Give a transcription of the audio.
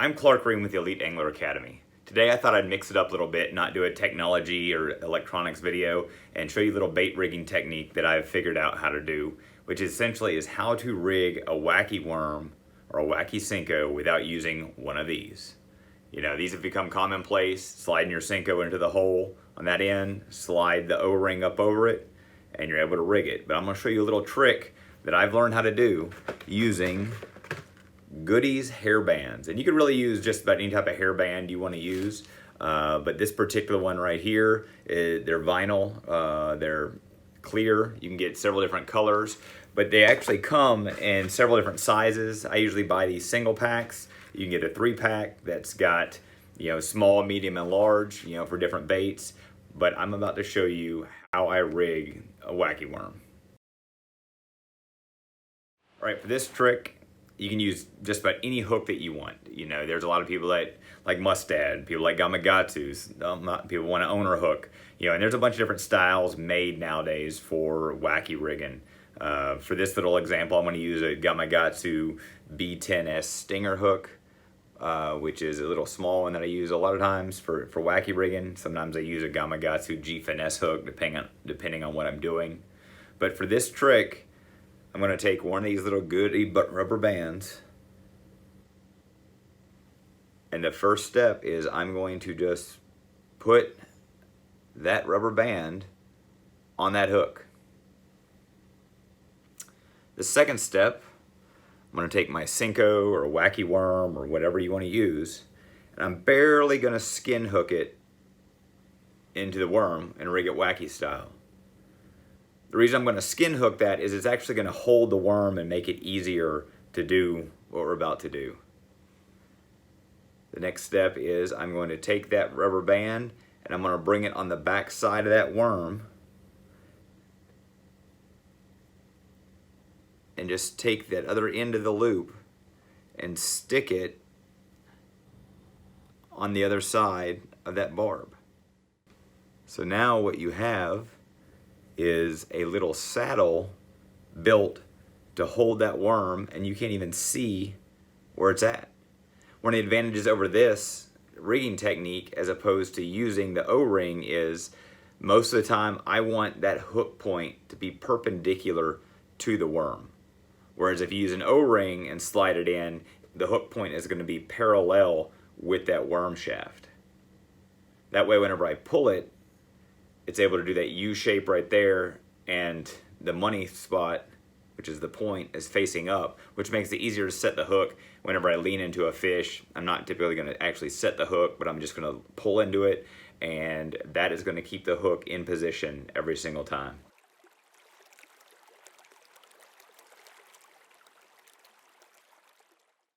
I'm Clark Ream with the Elite Angler Academy. Today I thought I'd mix it up a little bit, not do a technology or electronics video, and show you a little bait rigging technique that I've figured out how to do, which essentially is how to rig a wacky worm or a wacky Senko without using one of these. You know, these have become commonplace. Sliding your Senko into the hole on that end, slide the O-ring up over it, and you're able to rig it. But I'm going to show you a little trick that I've learned how to do using Goody's hairbands. And you could really use just about any type of hairband you want to use. But this particular one right here, they're vinyl, they're clear. You can get several different colors, but they actually come in several different sizes. I usually buy these single packs. You can get a 3-pack that's got, small, medium, and large, for different baits. But I'm about to show you how I rig a wacky worm. All right, for this trick, you can use just about any hook that you want. There's a lot of people that like Mustad, people like Gamakatsus, people want an owner hook. And there's a bunch of different styles made nowadays for wacky rigging. For this little example, I'm going to use a Gamakatsu B10S stinger hook, which is a little small one that I use a lot of times for wacky rigging. Sometimes I use a Gamakatsu G finesse hook, depending on what I'm doing. But for this trick, I'm going to take one of these little Goody rubber bands, and the first step is I'm going to just put that rubber band on that hook. The second step, I'm going to take my Senko or wacky worm or whatever you want to use, and I'm barely going to skin hook it into the worm and rig it wacky style. The reason I'm going to skin hook that is it's actually going to hold the worm and make it easier to do what we're about to do. The next step is I'm going to take that rubber band and I'm going to bring it on the back side of that worm and just take that other end of the loop and stick it on the other side of that barb. So now what you have is a little saddle built to hold that worm, and you can't even see where it's at. One of the advantages over this rigging technique as opposed to using the O-ring is most of the time I want that hook point to be perpendicular to the worm. Whereas if you use an O-ring and slide it in, the hook point is going to be parallel with that worm shaft. That way whenever I pull it, it's able to do that U shape right there, and the money spot, which is the point, is facing up, which makes it easier to set the hook. Whenever I lean into a fish, I'm not typically going to actually set the hook, but I'm just going to pull into it, and that is going to keep the hook in position every single time.